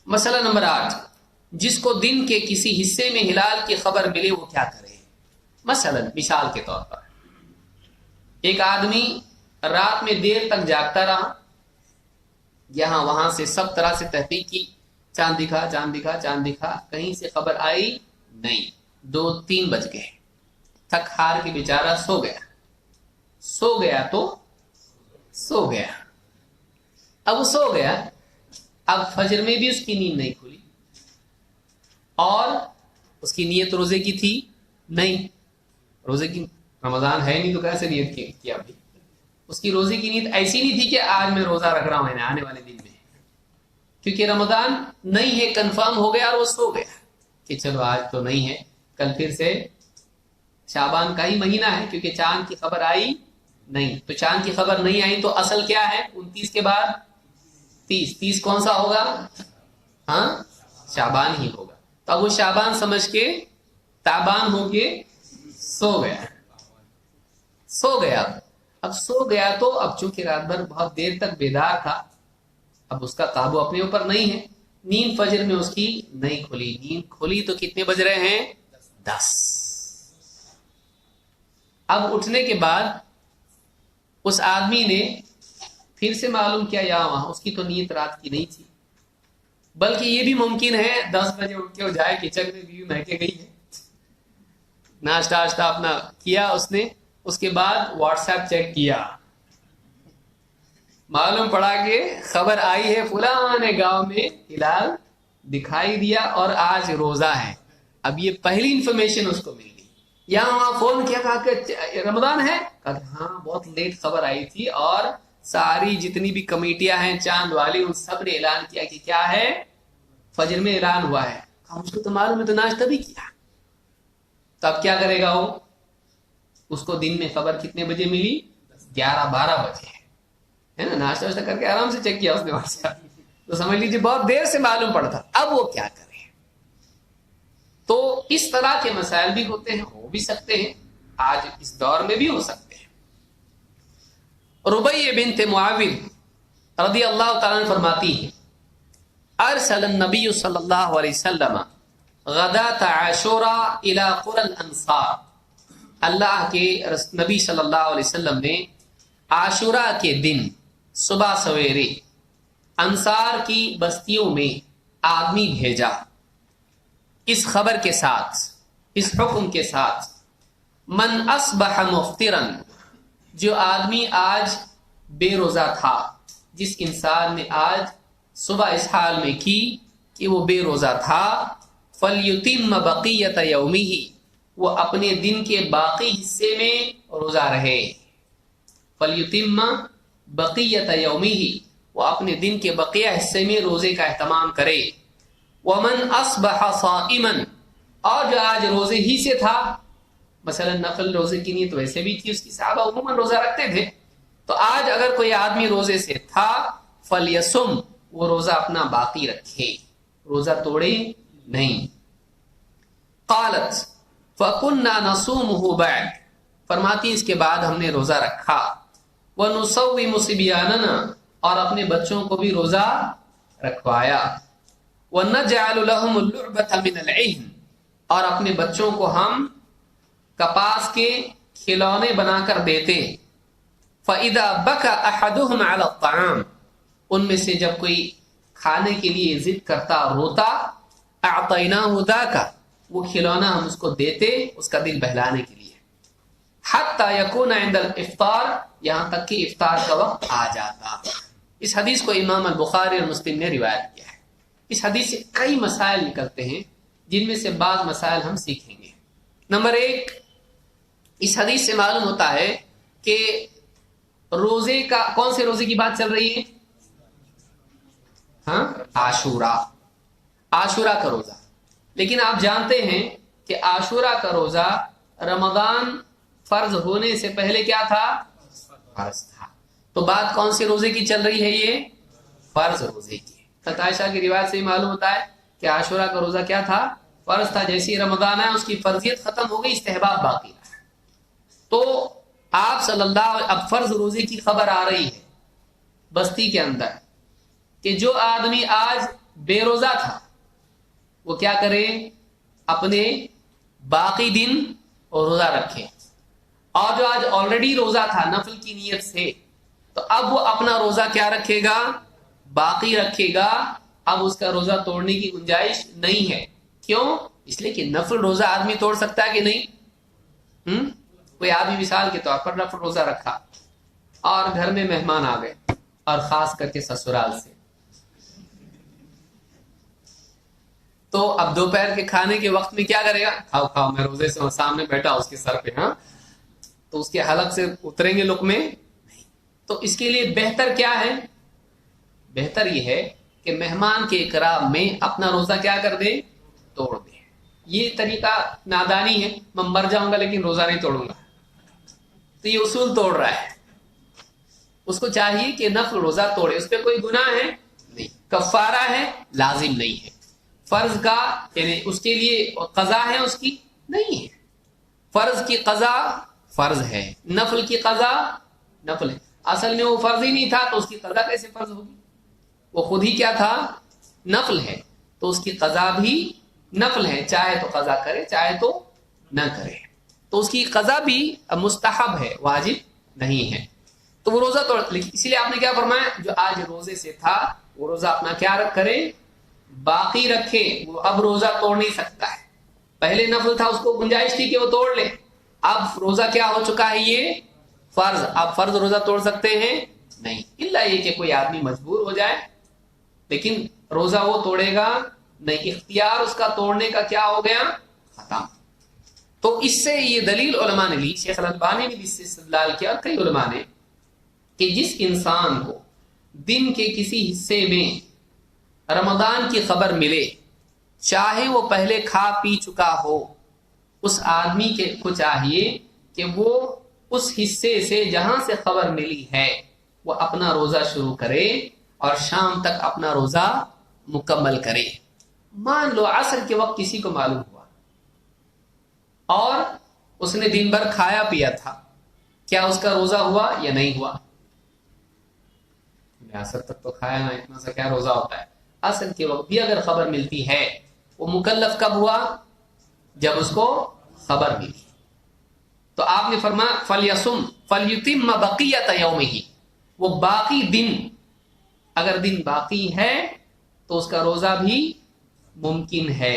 مسئلہ نمبر 8، جس کو دن کے کسی حصے میں ہلال کی خبر ملے وہ کیا کرے؟ مثلا مثال کے طور پر ایک آدمی رات میں دیر تک جاگتا رہا، یہاں وہاں سے سب طرح سے تحقیق کی، چاند دکھا چاند دکھا چاند دکھا، کہیں سے خبر آئی نہیں، 2-3 بج گئے، تھک ہار کے بیچارہ سو گیا تو سو گیا۔ اب وہ سو گیا، اب فجر میں بھی اس کی نیند نہیں کھلی اور اس کی نیت روزے کی تھی نہیں، روزے کی رمضان ہے نہیں تو کیسے نیت کیا ابھی؟ اس کی روزے کی نیت ایسی نہیں تھی کہ آج میں روزہ رکھ رہا ہوں آنے والے دن میں، کیونکہ رمضان نہیں ہے، کنفرم ہو گیا اور وہ سو گیا کہ چلو آج تو نہیں ہے، کل پھر سے شعبان کا ہی مہینہ ہے، کیونکہ چاند کی خبر آئی نہیں، تو چاند کی خبر نہیں آئی تو اصل کیا ہے؟ 29 کے بعد 30 کون سا ہوگا؟ ہاں شعبان ہی ہوگا۔ تو اب وہ شعبان سمجھ کے تابان ہو کے سو گیا۔ اب سو گیا تو اب چونکہ رات بھر بہت دیر تک بیدار تھا، اب اس کا قابو اپنے اوپر نہیں ہے، نیند فجر میں اس کی نہیں کھلی، نیند کھلی تو کتنے بج رہے ہیں؟ 10۔ اب اٹھنے کے بعد اس آدمی نے پھر سے معلوم کیا یا وہاں اس کی تو نیت رات کی نہیں تھی، بلکہ یہ بھی ممکن ہے 10 بجے اٹھ کے وہ جائے کچن میں، بیوی مہکے گئی ہے، ناشتہ اپنا کیا اس نے، اس کے بعد واٹس ایپ چیک کیا، معلوم پڑا کہ خبر آئی ہے فلاں گاؤں میں ہلال دکھائی دیا اور آج روزہ ہے۔ اب یہ پہلی انفارمیشن اس کو مل گئی، یہاں وہاں فون کیا، کہا کہ رمضان ہے، کہا کہ ہاں بہت لیٹ خبر آئی تھی اور ساری جتنی بھی کمیٹیاں ہیں چاند والی ان سب نے اعلان کیا کہ کیا ہے؟ فجر میں اعلان ہوا ہے۔ مجھ کو تو معلوم ہے، تو ناشتہ بھی کیا، تو اب کیا کرے گا وہ؟ اس کو دن میں خبر کتنے بجے ملی؟ 11-12 بجے، ہے نا، ناشتہ واشتہ کر کے آرام سے چیک کیا اس نے واٹس ایپ، تو سمجھ لیجیے بہت دیر سے معلوم پڑا تھا، اب وہ کیا کرے؟ تو اس طرح کے مسائل بھی ہوتے ہیں، ہو بھی سکتے ہیں، آج اس دور میں بھی ہو سکتے ہیں۔ ربیع بنت معاوض رضی اللہ تعالیٰ عنہ فرماتی ہے، ارسل النبی صلی اللہ علیہ وسلم غداۃ عاشوراء الی قری الانصار، اللہ کے نبی صلی اللہ علیہ وسلم نے عاشوراء کے دن صبح سویرے انصار کی بستیوں میں آدمی بھیجا، اس خبر کے ساتھ، اس حکم کے ساتھ، من اصبح مفطرا، جو آدمی آج بے روزہ تھا، جس انسان نے آج صبح اس حال میں کی کہ وہ بے روزہ تھا، فلیتم بقیۃ یومہ، وہ اپنے دن کے باقی حصے میں روزہ رہے، فلیتم بقیۃ یومہ، وہ اپنے دن کے بقیہ حصے میں روزے کا اہتمام کرے، ومن اصبح صائما، اور جو آج روزے ہی سے تھا، مثلا نفل روزے کی نیت ویسے بھی تھی اس کی، صحابہ عموماً روزہ رکھتے تھے، تو آج اگر کوئی آدمی روزے سے تھا، فلیسم، وہ روزہ اپنا باقی رکھے، روزہ توڑے نہیں۔ قالت فَكُنَّا نَصُومُهُ بَعْدَ، فرماتی اس کے بعد ہم نے روزہ رکھا، وَنُصَوِّمُ صِبْيَانَنَا، اور اپنے بچوں کو بھی روزہ رکھوایا، وَنَجْعَلُ لَهُمُ اللُّعْبَةَ مِنَ الْعِهْنِ، اور اپنے بچوں کو ہم کپاس کے کھلونے بنا کر دیتے، فَإِذَا بَكَى أَحَدُهُمْ عَلَى الطَّعَامِ، ان میں سے جب کوئی کھانے کے لیے ضد کرتا روتا، أَعْطَيْنَاهُ ذَاكَ، وہ کھلونا ہم اس کو دیتے اس کا دل بہلانے کے لیے، حَتَّى يَكُونَ عِنْدَ الْإِفْطَارِ، یہاں تک کہ افطار کا وقت آ جاتا۔ اس حدیث کو امام البخاری اور مسلم نے روایت کیا ہے۔ اس حدیث سے کئی مسائل نکلتے ہیں، جن میں سے بعض مسائل ہم سیکھیں گے۔ نمبر 1، اس حدیث سے معلوم ہوتا ہے کہ روزے کا، کون سے روزے کی بات چل رہی ہے؟ ہاں، عاشورہ کا روزہ، لیکن آپ جانتے ہیں کہ عاشورہ کا روزہ رمضان فرض ہونے سے پہلے کیا تھا؟ فرض تھا، تو بات کون سے روزے کی چل رہی ہے؟ یہ فرض روزے کی۔ حضرت عائشہ کی روایت سے ہی معلوم ہوتا ہے کہ عاشورہ کا روزہ کیا تھا؟ فرض تھا، جیسے ہی رمضان ہے اس کی فرضیت ختم ہو گئی، استحباب باقی رہا۔ تو آپ صلی اللہ علیہ، اب فرض روزے کی خبر آ رہی ہے بستی کے اندر کہ جو آدمی آج بے روزہ تھا وہ کیا کرے؟ اپنے باقی دن روزہ رکھے. اور جو آج آلریڈی روزہ تھا نفل کی نیت سے، تو اب وہ اپنا روزہ کیا رکھے گا؟ باقی رکھے گا. اب اس کا روزہ توڑنے کی گنجائش نہیں ہے. کیوں؟ اس لیے کہ نفل روزہ آدمی توڑ سکتا ہے کہ نہیں؟ کوئی آدمی مثال کے طور پر نفل روزہ رکھا اور گھر میں مہمان آ گئے، اور خاص کر کے سسرال سے، تو اب دوپہر کے کھانے کے وقت میں کیا کرے گا؟ کھاؤ کھاؤ، میں روزے سے سامنے بیٹھا اس کے سر پہ، ہاں تو اس کے حلق سے اتریں گے لقمے نہیں. تو اس کے لیے بہتر کیا ہے؟ بہتر یہ ہے کہ مہمان کے اکرام میں اپنا روزہ کیا کر دے؟ توڑ دے. یہ طریقہ نادانی ہے، میں مر جاؤں گا لیکن روزہ نہیں توڑوں گا، تو یہ اصول توڑ رہا ہے. اس کو چاہیے کہ نفل روزہ توڑے. اس پہ کوئی گناہ ہے نہیں، کفارہ ہے لازم نہیں ہے. فرض کا یعنی اس کے لیے قضا ہے اس کی نہیں ہے. فرض کی قضا فرض ہے، نفل کی قضا نفل ہے. اصل میں وہ فرض ہی نہیں تھا تو اس کی قضا کیسے فرض ہوگی؟ وہ خود ہی کیا تھا؟ نفل ہے، تو اس کی قضا بھی نفل ہے، چاہے تو قضا کرے چاہے تو نہ کرے. تو اس کی قضا بھی مستحب ہے، واجب نہیں ہے. تو وہ روزہ توڑ، لیکن اسی لیے آپ نے کیا فرمایا؟ جو آج روزے سے تھا وہ روزہ اپنا کیا کرے؟ باقی رکھے. وہ اب روزہ توڑ نہیں سکتا ہے. پہلے نفل تھا، اس کو گنجائش تھی کہ وہ توڑ لے. اب روزہ کیا ہو چکا ہے؟ یہ فرض. اب فرض روزہ توڑ سکتے ہیں نہیں، الا یہ کہ کوئی آدمی مجبور ہو جائے، لیکن روزہ وہ توڑے گا نہیں. اختیار اس کا توڑنے کا کیا ہو گیا؟ ختم. تو اس سے یہ دلیل علماء نے لی، شیخ الالبانی نے بھی اس سے استدلال کیا اور کئی علماء نے، کہ جس انسان کو دن کے کسی حصے میں رمضان کی خبر ملے، چاہے وہ پہلے کھا پی چکا ہو، اس آدمی کو چاہیے کہ وہ اس حصے سے جہاں سے خبر ملی ہے وہ اپنا روزہ شروع کرے اور شام تک اپنا روزہ مکمل کرے. مان لو عصر کے وقت کسی کو معلوم ہوا اور اس نے دن بھر کھایا پیا تھا، کیا اس کا روزہ ہوا یا نہیں ہوا؟ عصر تک تو کھایا نہ، اتنا سا کیا روزہ ہوتا ہے. عصر کے وقت بھی اگر خبر ملتی ہے، وہ مکلف کب ہوا؟ جب اس کو خبر ملی. تو آپ نے فرمایا فَلْيَصُمْ فَلْيُتِمَّ بَقِيَّةَ يَوْمِهِ، وہ باقی دن، اگر دن باقی ہے تو اس کا روزہ بھی ممکن ہے،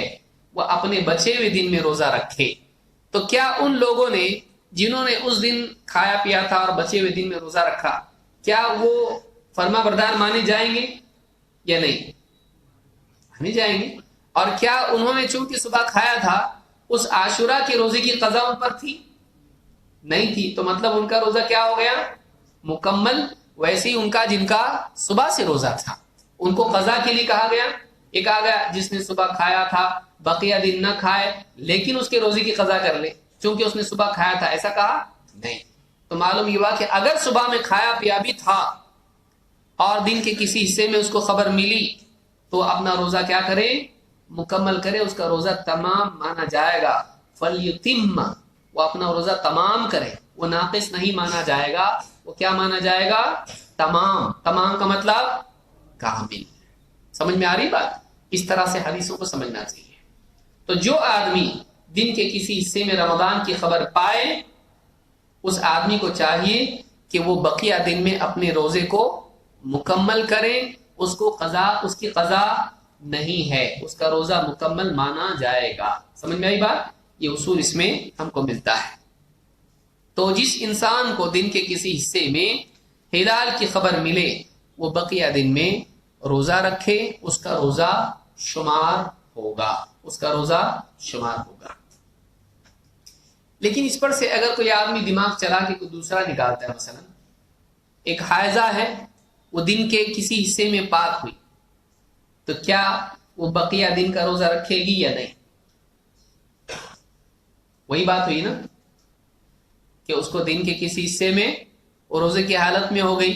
وہ اپنے بچے ہوئے دن میں روزہ رکھے. تو کیا ان لوگوں نے جنہوں نے اس دن کھایا پیا تھا اور بچے ہوئے دن میں روزہ رکھا، کیا وہ فرما بردار مانے جائیں گے یا نہیں؟ مانے جائیں گے. اور کیا انہوں نے چونکہ صبح کھایا تھا اس عاشورہ کے روزے کی قضا ان پر تھی؟ نہیں تھی. تو مطلب ان کا روزہ کیا ہو گیا؟ مکمل. ویسے ہی ان کا جن کا صبح سے روزہ تھا ان کو قضا کے لیے کہا گیا. ایک آ گیا جس نے صبح کھایا تھا بقیہ دن نہ کھائے لیکن اس کے روزے کی قضا کر لے چونکہ اس نے صبح کھایا تھا، ایسا کہا نہیں. تو معلوم یہ ہوا کہ اگر صبح میں کھایا پیا بھی تھا اور دن کے کسی حصے میں اس کو خبر ملی تو اپنا روزہ کیا کرے؟ مکمل کرے. اس کا روزہ تمام مانا جائے گا. فَلْيُتِمَّ، وہ اپنا روزہ تمام کرے، وہ ناقص نہیں مانا جائے گا. وہ کیا مانا جائے گا؟ تمام. تمام کا مطلب کامل. سمجھ میں آ رہی بات؟ اس طرح سے حدیثوں کو سمجھنا چاہیے. تو جو آدمی دن کے کسی حصے میں رمضان کی خبر پائے، اس آدمی کو چاہیے کہ وہ بقیہ دن میں اپنے روزے کو مکمل کرے. اس کو قضا، اس کی قضا نہیں ہے، اس کا روزہ مکمل مانا جائے گا. سمجھ میں آئی بات؟ یہ اصول اس میں ہم کو ملتا ہے. تو جس انسان کو دن کے کسی حصے میں ہلال کی خبر ملے وہ بقیہ دن میں روزہ رکھے، اس کا روزہ شمار ہوگا، اس کا روزہ شمار ہوگا. لیکن اس پر سے اگر کوئی آدمی دماغ چلا کے کوئی دوسرا نکالتا ہے، مثلا ایک حائضہ ہے، وہ دن کے کسی حصے میں پاک ہوئی، تو کیا وہ بقیہ دن کا روزہ رکھے گی یا نہیں؟ وہی بات ہوئی نا کہ اس کو دن کے کسی حصے میں وہ روزے کی حالت میں ہو گئی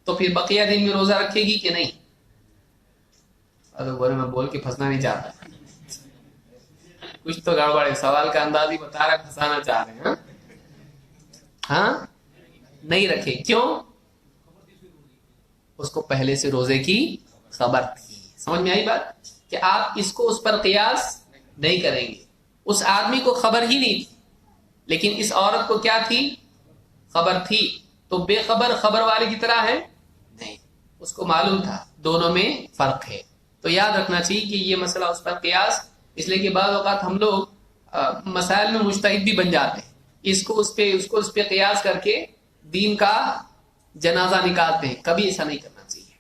تو پھر بقیہ دن میں روزہ رکھے گی کہ نہیں؟ اگر میں بول کے پھنسنا نہیں چاہتا، کچھ تو گڑبڑ ہے. سوال کا انداز ہی بتا رہا، پھنسانا چاہ رہے ہیں. ہاں نہیں رکھے. کیوں؟ اس کو پہلے سے روزے کی خبر تھی. سمجھ میں آئی بات؟ کہ آپ اس کو اس پر قیاس نہیں کریں گے. اس آدمی کو خبر ہی نہیں تھی، لیکن اس عورت کو کیا تھی؟ خبر تھی. تو بے خبر خبر والے کی طرح ہے نہیں، اس کو معلوم تھا دونوں میں فرق ہے. تو یاد رکھنا چاہیے کہ یہ مسئلہ اس پر قیاس، اس لیے کہ بعض اوقات ہم لوگ مسائل میں مجتہد بھی بن جاتے ہیں، اس کو اس پہ قیاس کر کے دین کا جنازہ نکالتے ہیں. کبھی ایسا نہیں کرنا چاہیے.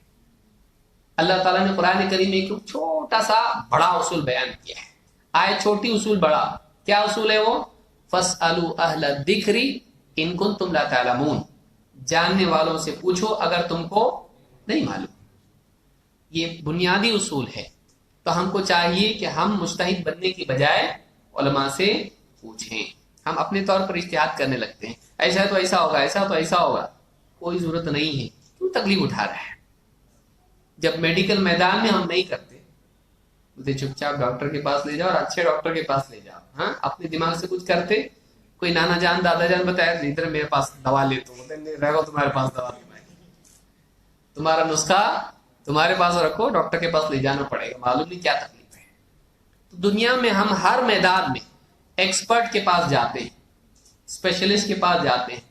اللہ تعالیٰ نے قرآن کریم میں ایک چھوٹا سا بڑا اصول بیان کیا ہے. آئے چھوٹی اصول بڑا. کیا اصول ہے وہ؟ فَاسْأَلُوا أَهْلَ الذِّكْرِ إِن كُنتُمْ لَا تَعْلَمُونَ. جاننے والوں سے پوچھو اگر تم کو نہیں معلوم. یہ بنیادی اصول ہے. تو ہم کو چاہیے کہ ہم مجتہد بننے کی بجائے علماء سے پوچھیں. ہم اپنے طور پر اجتہاد کرنے لگتے ہیں، ایسا ہے تو ایسا ہوگا، ایسا تو ایسا ہوگا. کوئی ضرورت نہیں ہے. کیوں تکلیف اٹھا رہا ہے؟ جب میڈیکل میدان میں ہم نہیں کرتے، مجھے چپ چاپ ڈاکٹر کے پاس لے جاؤ اور اچھے ڈاکٹر کے پاس لے جاؤ. ہاں، اپنے دماغ سے کچھ کرتے. کوئی نانا جان دادا جان بتایا ادھر میرے پاس دوا لے، تو رہ گا تمہارے پاس دوا لے، تمہارا نسخہ تمہارے پاس رکھو، ڈاکٹر کے پاس لے جانا پڑے گا. معلوم نہیں کیا تکلیف ہے. تو دنیا میں ہم ہر میدان میں ایکسپرٹ کے پاس جاتے ہیں، اسپیشلسٹ کے پاس جاتے ہیں.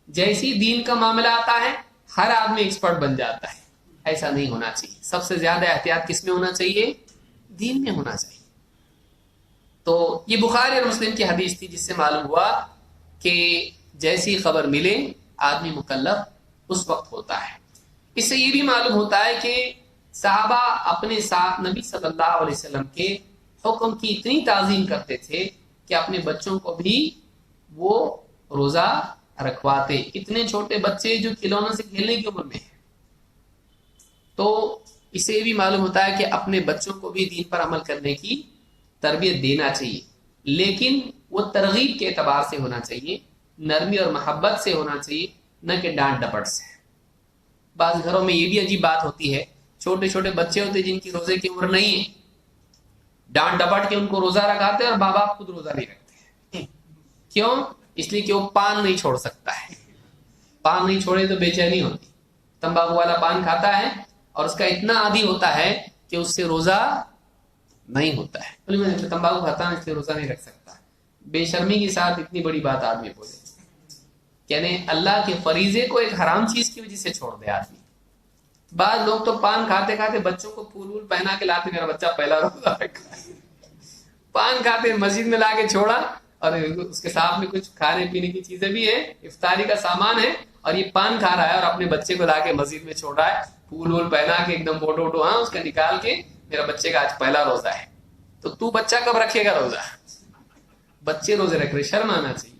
جیسی دین کا معاملہ آتا ہے ہر آدمی ایکسپرٹ بن جاتا ہے. ایسا نہیں ہونا چاہیے. سب سے زیادہ احتیاط کس میں ہونا چاہیے؟ دین میں ہونا چاہیے. تو یہ بخاری اور مسلم کی حدیث تھی، جس سے معلوم ہوا کہ جیسی خبر ملے آدمی مکلف اس وقت ہوتا ہے. اس سے یہ بھی معلوم ہوتا ہے کہ صحابہ اپنے ساتھ نبی صلی اللہ علیہ وسلم کے حکم کی اتنی تعظیم کرتے تھے کہ اپنے بچوں کو بھی وہ روزہ رکھواتے. اتنے چھوٹے بچے جو کھلونوں سے کھیلنے کی عمر میں ہیں. تو اس سے یہ بھی معلوم ہوتا ہے کہ اپنے بچوں کو بھی دین پر عمل کرنے کی تربیت دینا چاہیے، لیکن وہ ترغیب کے اعتبار سے ہونا چاہیے، نرمی اور محبت سے ہونا چاہیے، نہ کہ ڈانٹ ڈپٹ سے. بعض گھروں میں یہ بھی عجیب بات ہوتی ہے، چھوٹے چھوٹے بچے ہوتے جن کی روزے کی عمر نہیں ہے، ڈانٹ ڈپٹ کے ان کو روزہ رکھاتے اور ماں باپ خود روزہ نہیں رکھتے. کیوں؟ اس لیے کہ وہ پان نہیں چھوڑ سکتا ہے. پان نہیں چھوڑے تو بے چینی ہوتی. تمباکو والا پان کھاتا ہے اور اس کا اتنا عادی ہوتا ہے کہ اس سے روزہ نہیں ہوتا ہے. میں تمباکو کھاتا ہوں اس لیے روزہ نہیں رکھ سکتا. بے شرمی کے ساتھ اتنی بڑی بات آدمی بولے، یعنی اللہ کے فریضے کو ایک حرام چیز کی وجہ سے چھوڑ دے آدمی. بعض لوگ تو پان کھاتے کھاتے بچوں کو پھول وول پہنا کے لاتے، میرا بچہ پہلا روزہ رکھا ہے. پان کھاتے مسجد میں لا کے چھوڑا، اور اس کے ساتھ میں کچھ کھانے پینے کی چیزیں بھی ہیں، افطاری کا سامان ہے، اور یہ پان کھا رہا ہے اور اپنے بچے کو لا کے مسجد میں چھوڑ رہا ہے، پھول وول پہنا کے ایک دم فوٹو ووٹو اس کا نکال کے، میرا بچے کا آج پہلا روزہ ہے. تو بچہ کب رکھے گا روزہ؟ بچے روزے رکھ رہے، شرم آنا چاہیے.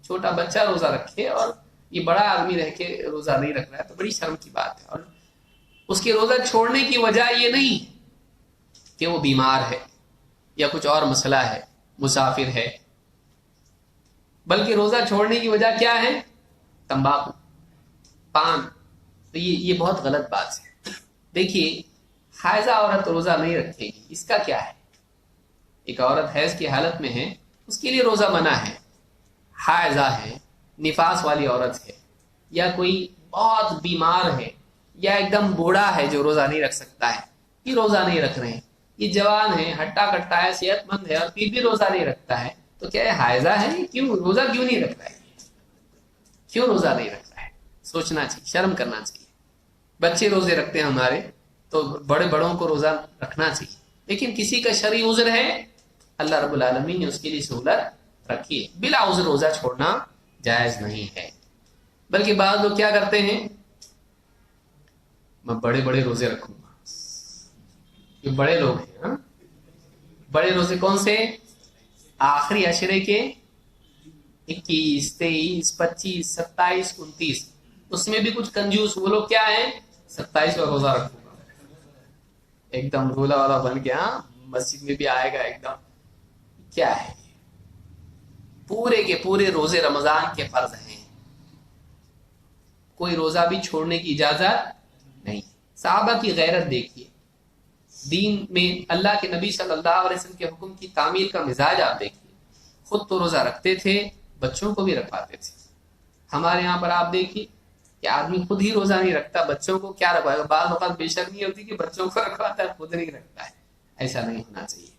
چھوٹا بچہ روزہ رکھے اور یہ بڑا آدمی رہ کے روزہ نہیں رکھ رہا ہے تو بڑی شرم کی بات ہے. اور اس کے روزہ چھوڑنے کی وجہ یہ نہیں کہ وہ بیمار ہے یا کچھ اور مسئلہ ہے، مسافر ہے، بلکہ روزہ چھوڑنے کی وجہ کیا ہے؟ تمباکو، پان. تو یہ بہت غلط بات ہے. دیکھیے، حائضہ عورت روزہ نہیں رکھے گی، اس کا کیا ہے؟ ایک عورت حیض کی حالت میں ہے، اس کے لیے روزہ منع ہے. حائضہ ہے، نفاس والی عورت ہے، یا کوئی بہت بیمار ہے، یا ایک دم بوڑھا ہے جو روزہ نہیں رکھ سکتا ہے، یہ روزہ نہیں رکھ رہے ہیں. یہ جوان ہے، ہٹا کٹا ہے، صحت مند ہے، اور پھر بھی روزہ نہیں رکھتا ہے، تو کیا ہے؟ حائضہ ہے. کیوں روزہ کیوں نہیں رکھ رہا ہے؟ کیوں روزہ نہیں رکھ رہا ہے؟ سوچنا چاہیے، شرم کرنا چاہیے. بچے روزے رکھتے ہیں ہمارے، تو بڑوں کو روزہ رکھنا چاہیے. لیکن کسی کا شرعی عذر ہے، اللہ رب العالمین نے اس کے لیے سہولت رکھی ہے. بلا عذر روزہ چھوڑنا جائز نہیں ہے. بلکہ بعض لوگ کیا کرتے ہیں، میں بڑے بڑے روزے رکھوں گا. یہ بڑے لوگ ہیں. ہاں، بڑے روزے کون سے؟ آخری عشرے کے 21، 23، 25، 27، 29. اس میں بھی کچھ کنجوس وہ لوگ کیا ہیں، 27 کا روزہ رکھوں گا، ایک دم رولا والا بن کے. ہاں، مسجد میں بھی آئے گا ایک دم. کیا ہے؟ پورے کے پورے روزے رمضان کے فرض ہیں، کوئی روزہ بھی چھوڑنے کی اجازت نہیں. صحابہ کی غیرت دیکھیے، دین میں اللہ کے نبی صلی اللہ علیہ وسلم کے حکم کی تعمیل کا مزاج آپ دیکھیے. خود تو روزہ رکھتے تھے، بچوں کو بھی رکھواتے تھے. ہمارے یہاں پر آپ دیکھیے، کہ آدمی خود ہی روزہ نہیں رکھتا، بچوں کو کیا رکھوائے گا؟ بعض اوقات بے شرمی ہوتی کہ بچوں کو رکھواتا ہے، خود نہیں رکھتا ہے. ایسا نہیں ہونا چاہیے.